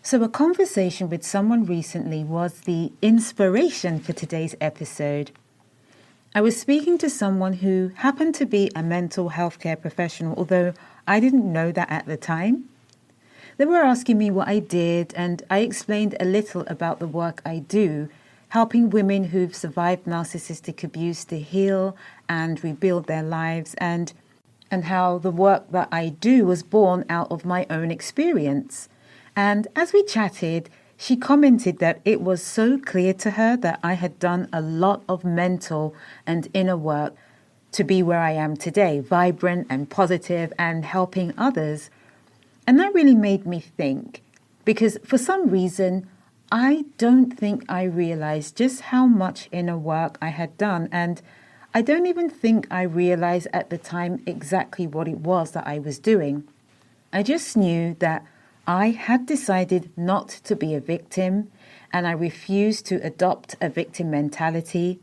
So a conversation with someone recently was the inspiration for today's episode. I was speaking to someone who happened to be a mental health care professional, although I didn't know that at the time. They were asking me what I did, and I explained a little about the work I do, helping women who've survived narcissistic abuse to heal and rebuild their lives, and how the work that I do was born out of my own experience. And as we chatted, she commented that it was so clear to her that I had done a lot of mental and inner work to be where I am today, vibrant and positive and helping others. And that really made me think, because for some reason, I don't think I realized just how much inner work I had done. And I don't even think I realized at the time exactly what it was that I was doing. I just knew that I had decided not to be a victim, and I refused to adopt a victim mentality.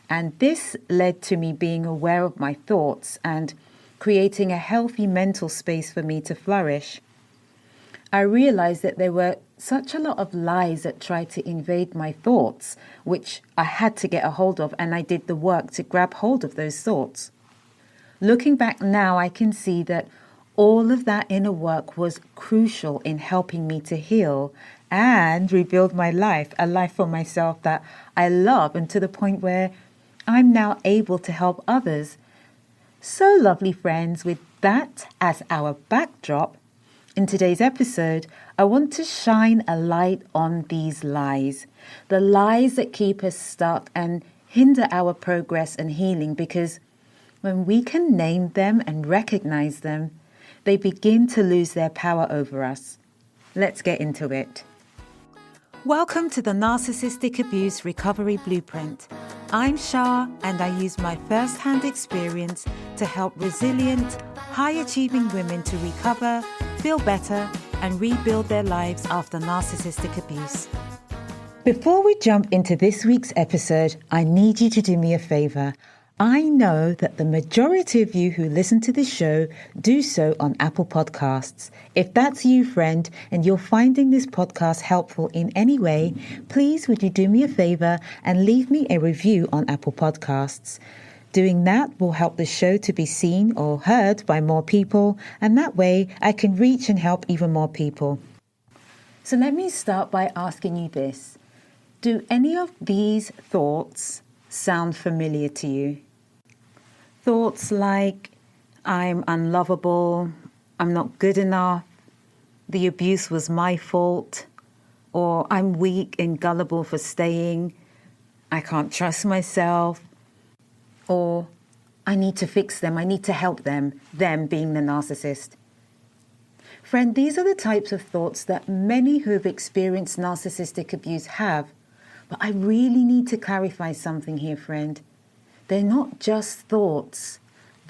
And this led to me being aware of my thoughts and creating a healthy mental space for me to flourish. I realized that there were such a lot of lies that tried to invade my thoughts, which I had to get a hold of, and I did the work to grab hold of those thoughts. Looking back now, I can see that all of that inner work was crucial in helping me to heal and rebuild my life, a life for myself that I love, and to the point where I'm now able to help others. So lovely friends, with that as our backdrop, in today's episode, I want to shine a light on these lies, the lies that keep us stuck and hinder our progress and healing, because when we can name them and recognize them, they begin to lose their power over us. Let's get into it. Welcome to the Narcissistic Abuse Recovery Blueprint. I'm Shah, and I use my first-hand experience to help resilient, high-achieving women to recover, feel better, and rebuild their lives after narcissistic abuse. Before we jump into this week's episode, I need you to do me a favor. I know that the majority of you who listen to this show do so on Apple Podcasts. If that's you, friend, and you're finding this podcast helpful in any way, please would you do me a favor and leave me a review on Apple Podcasts. Doing that will help the show to be seen or heard by more people, and that way I can reach and help even more people. So let me start by asking you this. Do any of these thoughts sound familiar to you? Thoughts like, I'm unlovable, I'm not good enough, the abuse was my fault, or I'm weak and gullible for staying, I can't trust myself, or I need to fix them, I need to help them being the narcissist. Friend, these are the types of thoughts that many who have experienced narcissistic abuse have. But I really need to clarify something here, friend. They're not just thoughts.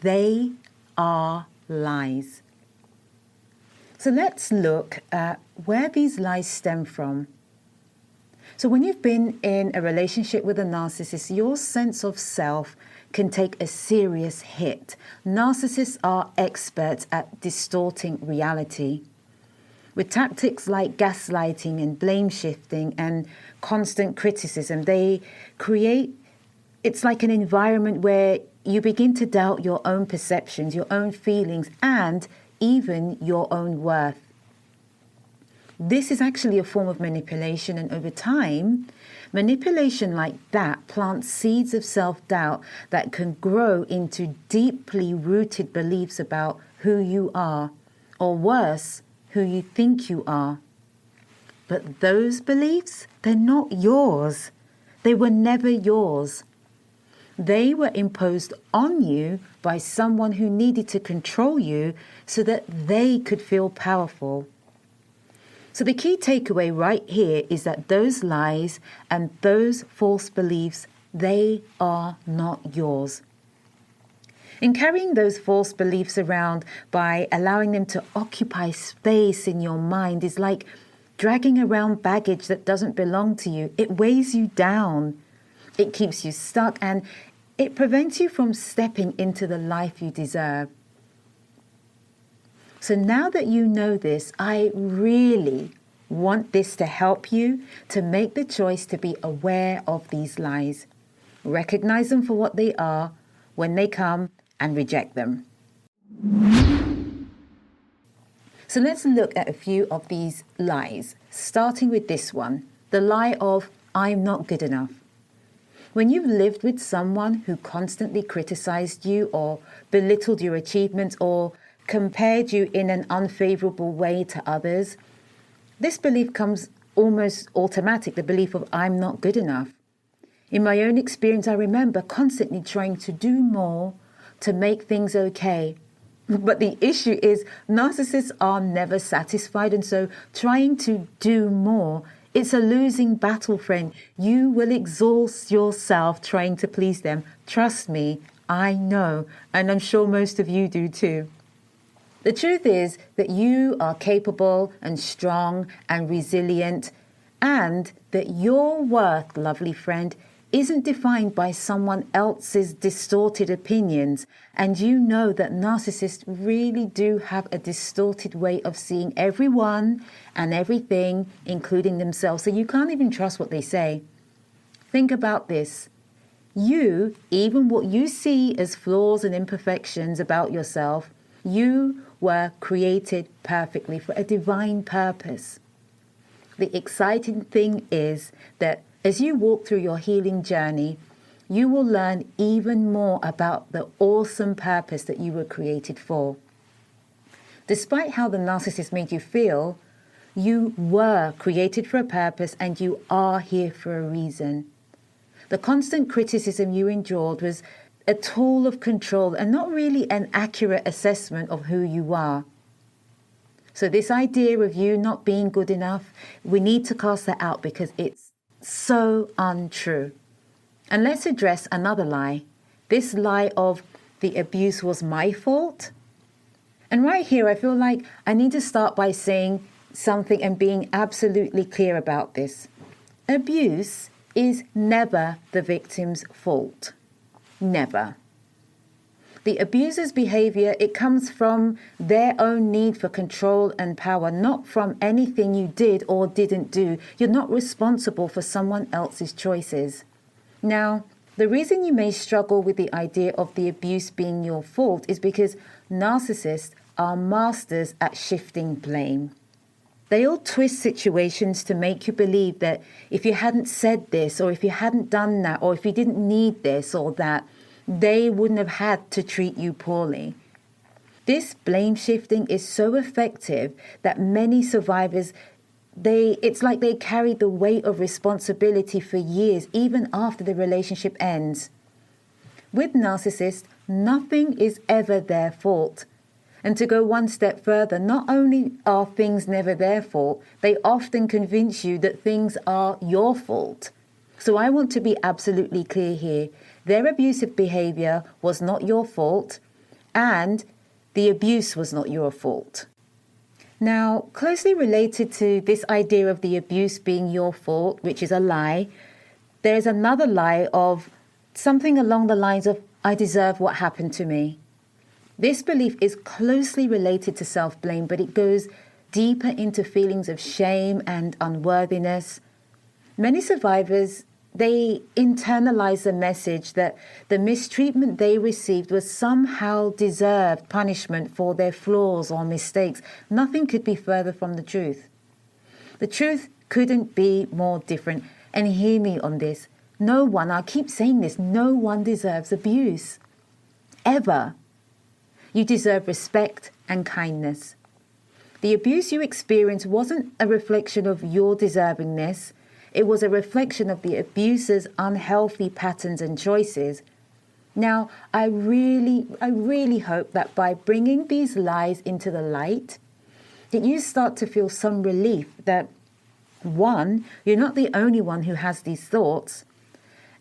They are lies. So let's look at where these lies stem from. So when you've been in a relationship with a narcissist, your sense of self can take a serious hit. Narcissists are experts at distorting reality. With tactics like gaslighting and blame shifting and constant criticism, they create, it's like an environment where you begin to doubt your own perceptions, your own feelings, and even your own worth. This is actually a form of manipulation, and over time, manipulation like that plants seeds of self-doubt that can grow into deeply rooted beliefs about who you are, or worse, who you think you are. But those beliefs, they're not yours. They were never yours. They were imposed on you by someone who needed to control you so that they could feel powerful. So the key takeaway right here is that those lies and those false beliefs, they are not yours. In carrying those false beliefs around by allowing them to occupy space in your mind is like dragging around baggage that doesn't belong to you. It weighs you down. It keeps you stuck, and it prevents you from stepping into the life you deserve. So now that you know this, I really want this to help you to make the choice to be aware of these lies. Recognize them for what they are when they come and reject them. So let's look at a few of these lies, starting with this one, the lie of I'm not good enough. When you've lived with someone who constantly criticized you or belittled your achievements or compared you in an unfavorable way to others, this belief comes almost automatic, the belief of I'm not good enough. In my own experience, I remember constantly trying to do more to make things okay. But the issue is narcissists are never satisfied, and so trying to do more, it's a losing battle, friend. You will exhaust yourself trying to please them. Trust me, I know, and I'm sure most of you do too. The truth is that you are capable and strong and resilient, and that your worth, lovely friend, isn't defined by someone else's distorted opinions. And you know that narcissists really do have a distorted way of seeing everyone and everything, including themselves. So you can't even trust what they say. Think about this. You, even what you see as flaws and imperfections about yourself, you were created perfectly for a divine purpose. The exciting thing is that as you walk through your healing journey, you will learn even more about the awesome purpose that you were created for. Despite how the narcissist made you feel, you were created for a purpose and you are here for a reason. The constant criticism you endured was a tool of control and not really an accurate assessment of who you are. So this idea of you not being good enough, we need to cast that out because it's so untrue. And let's address another lie. This lie of the abuse was my fault. And right here, I feel like I need to start by saying something and being absolutely clear about this. Abuse is never the victim's fault. Never. The abuser's behavior, it comes from their own need for control and power, not from anything you did or didn't do. You're not responsible for someone else's choices. Now, the reason you may struggle with the idea of the abuse being your fault is because narcissists are masters at shifting blame. They'll twist situations to make you believe that if you hadn't said this, or if you hadn't done that, or if you didn't need this or that, they wouldn't have had to treat you poorly. This blame shifting is so effective that many survivors, it's like they carry the weight of responsibility for years, even after the relationship ends. With narcissists, nothing is ever their fault. And to go one step further, not only are things never their fault, they often convince you that things are your fault. So I want to be absolutely clear here. Their abusive behavior was not your fault, and the abuse was not your fault. Now, closely related to this idea of the abuse being your fault, which is a lie, there's another lie of something along the lines of, I deserve what happened to me. This belief is closely related to self-blame, but it goes deeper into feelings of shame and unworthiness. Many survivors, they internalize the message that the mistreatment they received was somehow deserved punishment for their flaws or mistakes. Nothing could be further from the truth. The truth couldn't be more different. And hear me on this. No one, I keep saying this, no one deserves abuse. Ever. You deserve respect and kindness. The abuse you experienced wasn't a reflection of your deservingness. It was a reflection of the abuser's unhealthy patterns and choices. Now, I really hope that by bringing these lies into the light, that you start to feel some relief that, one, you're not the only one who has these thoughts,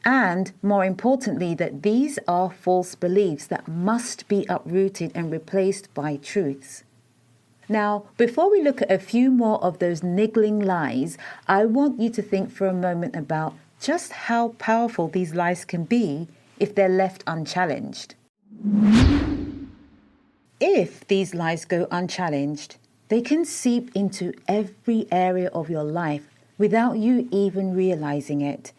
and more importantly, that these are false beliefs that must be uprooted and replaced by truths. Now, before we look at a few more of those niggling lies, I want you to think for a moment about just how powerful these lies can be if they're left unchallenged. If these lies go unchallenged, they can seep into every area of your life without you even realizing it.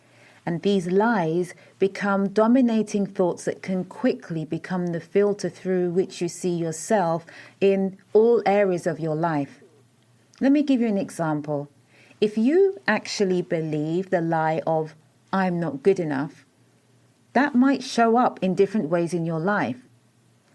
And these lies become dominating thoughts that can quickly become the filter through which you see yourself in all areas of your life. Let me give you an example. If you actually believe the lie of, I'm not good enough, that might show up in different ways in your life.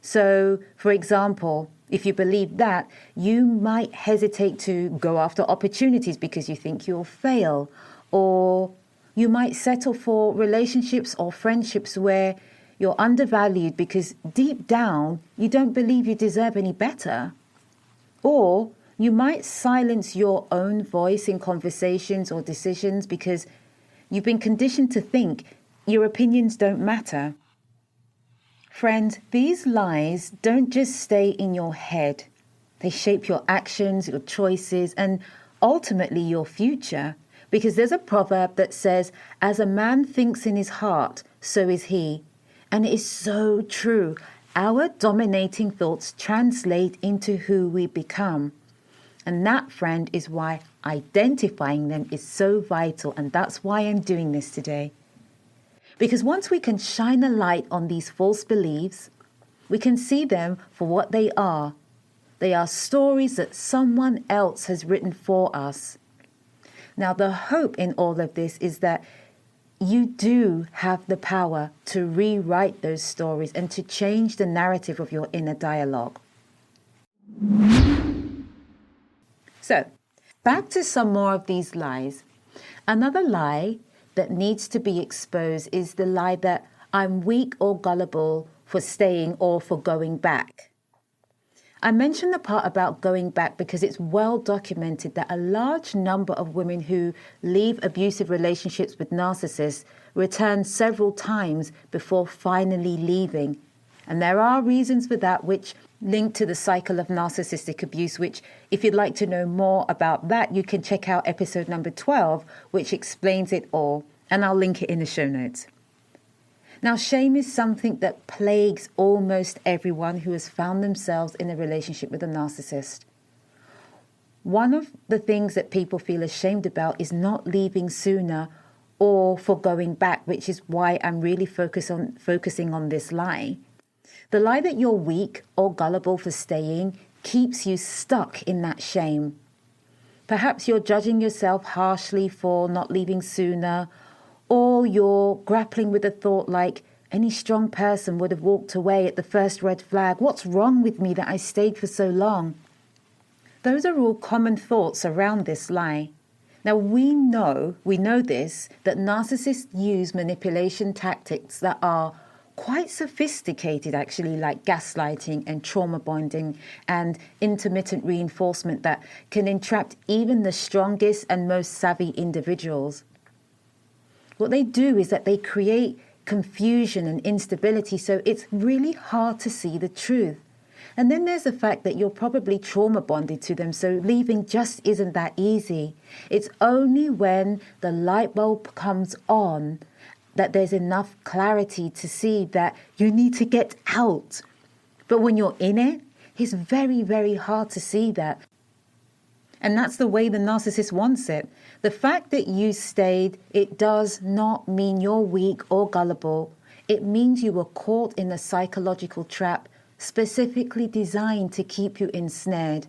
So, for example, if you believe that, you might hesitate to go after opportunities because you think you'll fail, or you might settle for relationships or friendships where you're undervalued because deep down you don't believe you deserve any better. Or you might silence your own voice in conversations or decisions because you've been conditioned to think your opinions don't matter. Friend, these lies don't just stay in your head. They shape your actions, your choices, and ultimately your future. Because there's a proverb that says, as a man thinks in his heart, so is he. And it is so true. Our dominating thoughts translate into who we become. And that, friend, is why identifying them is so vital. And that's why I'm doing this today. Because once we can shine a light on these false beliefs, we can see them for what they are. They are stories that someone else has written for us. Now, the hope in all of this is that you do have the power to rewrite those stories and to change the narrative of your inner dialogue. So, back to some more of these lies. Another lie that needs to be exposed is the lie that I'm weak or gullible for staying or for going back. I mentioned the part about going back because it's well documented that a large number of women who leave abusive relationships with narcissists return several times before finally leaving. And there are reasons for that which link to the cycle of narcissistic abuse, which if you'd like to know more about that, you can check out episode number 12, which explains it all. And I'll link it in the show notes. Now, shame is something that plagues almost everyone who has found themselves in a relationship with a narcissist. One of the things that people feel ashamed about is not leaving sooner or for going back, which is why I'm really focusing on this lie. The lie that you're weak or gullible for staying keeps you stuck in that shame. Perhaps you're judging yourself harshly for not leaving sooner, or you're grappling with a thought like, any strong person would have walked away at the first red flag. What's wrong with me that I stayed for so long? Those are all common thoughts around this lie. Now, we know this, that narcissists use manipulation tactics that are quite sophisticated, actually, like gaslighting and trauma bonding and intermittent reinforcement that can entrap even the strongest and most savvy individuals. What they do is that they create confusion and instability, so it's really hard to see the truth. And then there's the fact that you're probably trauma bonded to them, so leaving just isn't that easy. It's only when the light bulb comes on that there's enough clarity to see that you need to get out. But when you're in it, it's very, very hard to see that. And that's the way the narcissist wants it. The fact that you stayed, it does not mean you're weak or gullible. It means you were caught in a psychological trap specifically designed to keep you ensnared.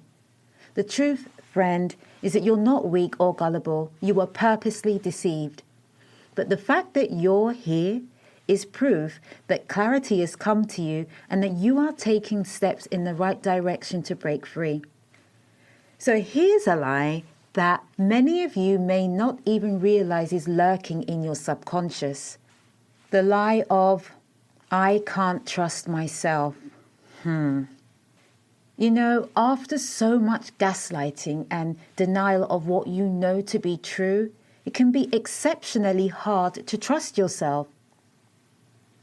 The truth, friend, is that you're not weak or gullible. You were purposely deceived. But the fact that you're here is proof that clarity has come to you and that you are taking steps in the right direction to break free. So here's a lie that many of you may not even realize is lurking in your subconscious. The lie of, I can't trust myself. You know, after so much gaslighting and denial of what you know to be true, it can be exceptionally hard to trust yourself.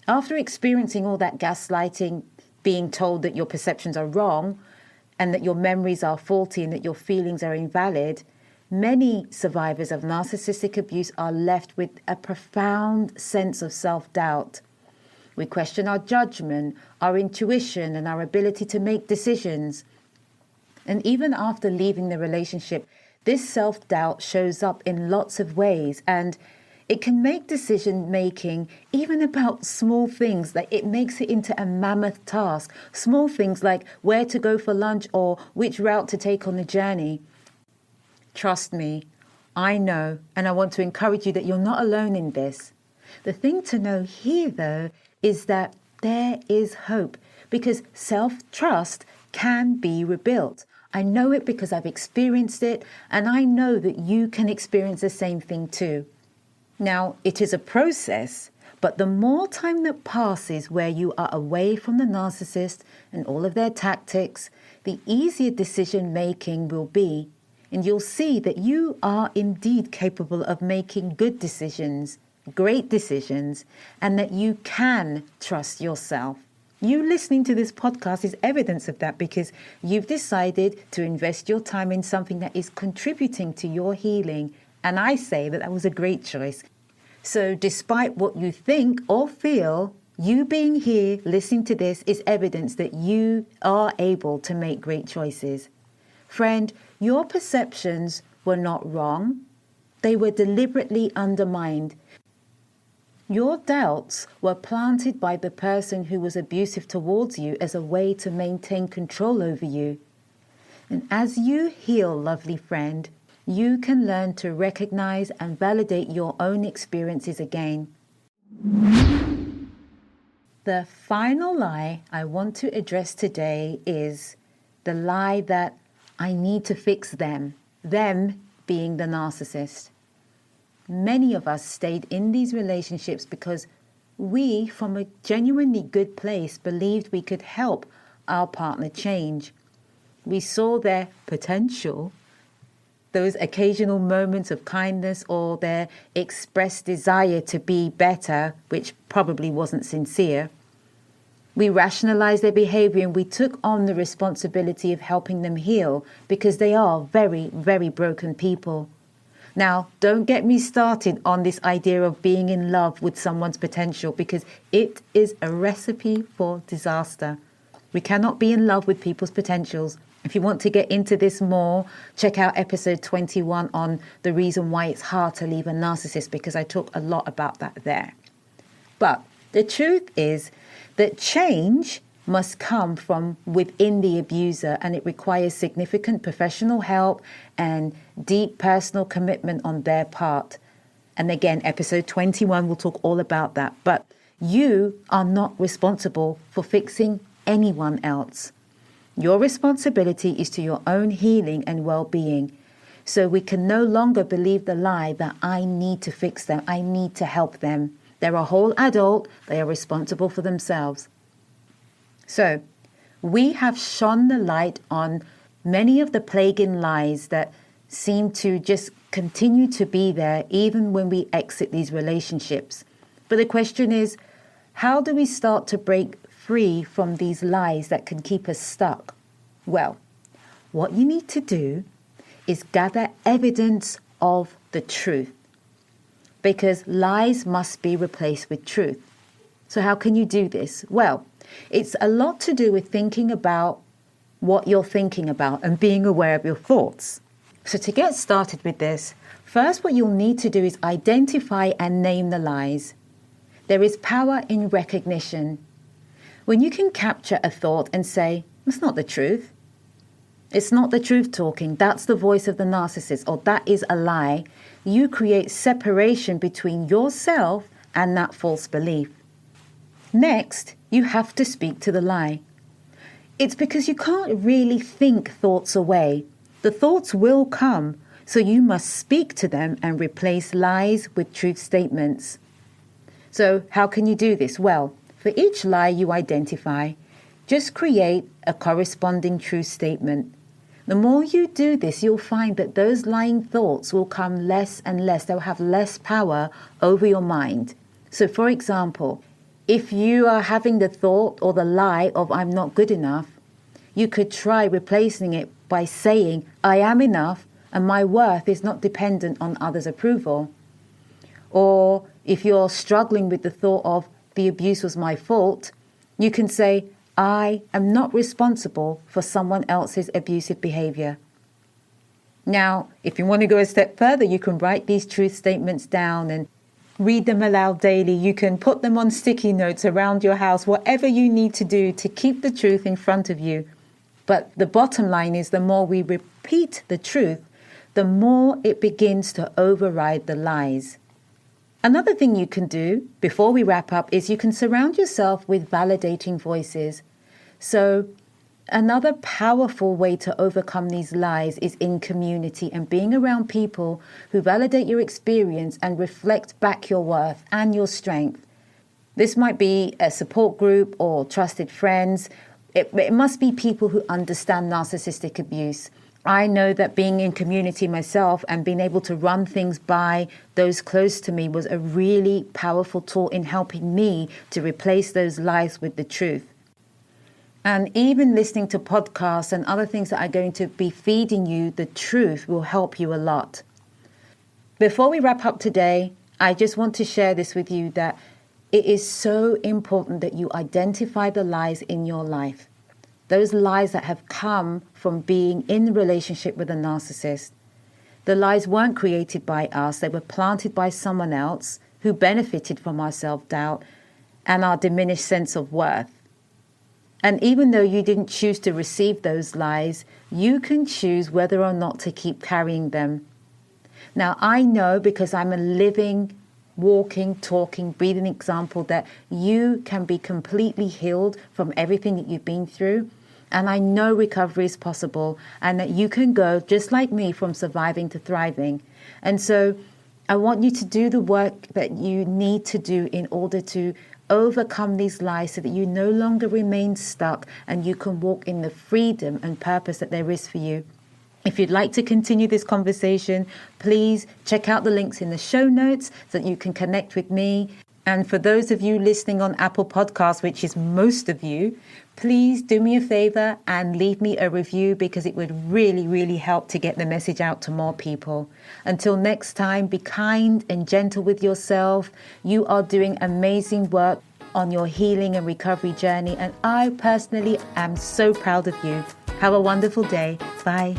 After experiencing all that gaslighting, being told that your perceptions are wrong, and that your memories are faulty and that your feelings are invalid, many survivors of narcissistic abuse are left with a profound sense of self-doubt. We question our judgment, our intuition, and our ability to make decisions. And even after leaving the relationship, this self-doubt shows up in lots of ways, and it can make decision making even about small things. Like it makes it into a mammoth task. Small things like where to go for lunch or which route to take on the journey. Trust me, I know, and I want to encourage you that you're not alone in this. The thing to know here, though, is that there is hope, because self-trust can be rebuilt. I know it because I've experienced it, and I know that you can experience the same thing too. Now, it is a process, but the more time that passes where you are away from the narcissist and all of their tactics, the easier decision making will be, and you'll see that you are indeed capable of making good decisions, great decisions, and that you can trust yourself. You listening to this podcast is evidence of that, because you've decided to invest your time in something that is contributing to your healing. And I say that was a great choice. So despite what you think or feel, you being here listening to this is evidence that you are able to make great choices. Friend, your perceptions were not wrong. They were deliberately undermined. Your doubts were planted by the person who was abusive towards you as a way to maintain control over you. And as you heal, lovely friend, you can learn to recognize and validate your own experiences again. The final lie I want to address today is the lie that I need to fix them being the narcissist. Many of us stayed in these relationships because we, from a genuinely good place, believed we could help our partner change. We saw their potential, those occasional moments of kindness, or their expressed desire to be better, which probably wasn't sincere. We rationalized their behavior and we took on the responsibility of helping them heal, because they are very, very broken people. Now, don't get me started on this idea of being in love with someone's potential, because it is a recipe for disaster. We cannot be in love with people's potentials. If you want to get into this more, check out episode 21 on the reason why it's hard to leave a narcissist, because I talk a lot about that there. But the truth is that change must come from within the abuser, and it requires significant professional help and deep personal commitment on their part. And again, episode 21 will talk all about that. But you are not responsible for fixing anyone else. Your responsibility is to your own healing and well-being. So we can no longer believe the lie that I need to fix them, I need to help them. They're a whole adult, they are responsible for themselves. So we have shone the light on many of the plaguing lies that seem to just continue to be there even when we exit these relationships. But the question is, how do we start to break free from these lies that can keep us stuck? Well, what you need to do is gather evidence of the truth, because lies must be replaced with truth. So how can you do this? Well, it's a lot to do with thinking about what you're thinking about and being aware of your thoughts. So to get started with this, first what you'll need to do is identify and name the lies. There is power in recognition. When you can capture a thought and say, it's not the truth. It's not the truth talking. That's the voice of the narcissist, or that is a lie. You create separation between yourself and that false belief. Next, you have to speak to the lie. It's because you can't really think thoughts away. The thoughts will come, so you must speak to them and replace lies with truth statements. So how can you do this? Well, for each lie you identify, just create a corresponding truth statement. The more you do this, you'll find that those lying thoughts will come less and less. They'll have less power over your mind. So for example, if you are having the thought or the lie of I'm not good enough, you could try replacing it by saying I am enough and my worth is not dependent on others' approval. Or if you're struggling with the thought of the abuse was my fault, you can say I am not responsible for someone else's abusive behavior. Now, if you want to go a step further, you can write these truth statements down and read them aloud daily. You can put them on sticky notes around your house, whatever you need to do to keep the truth in front of you. But the bottom line is, the more we repeat the truth, the more it begins to override the lies. Another thing you can do before we wrap up is you can surround yourself with validating voices. So another powerful way to overcome these lies is in community and being around people who validate your experience and reflect back your worth and your strength. This might be a support group or trusted friends. It must be people who understand narcissistic abuse. I know that being in community myself and being able to run things by those close to me was a really powerful tool in helping me to replace those lies with the truth. And even listening to podcasts and other things that are going to be feeding you the truth will help you a lot. Before we wrap up today, I just want to share this with you, that it is so important that you identify the lies in your life. Those lies that have come from being in a relationship with a narcissist. The lies weren't created by us. They were planted by someone else who benefited from our self-doubt and our diminished sense of worth. And even though you didn't choose to receive those lies, you can choose whether or not to keep carrying them. Now, I know, because I'm a living, walking, talking, breathing example, that you can be completely healed from everything that you've been through. And I know recovery is possible, and that you can go, just like me, from surviving to thriving. And so I want you to do the work that you need to do in order to overcome these lies, so that you no longer remain stuck and you can walk in the freedom and purpose that there is for you. If you'd like to continue this conversation, please check out the links in the show notes so that you can connect with me. And for those of you listening on Apple Podcasts, which is most of you, please do me a favor and leave me a review, because it would really, really help to get the message out to more people. Until next time, be kind and gentle with yourself. You are doing amazing work on your healing and recovery journey, and I personally am so proud of you. Have a wonderful day. Bye.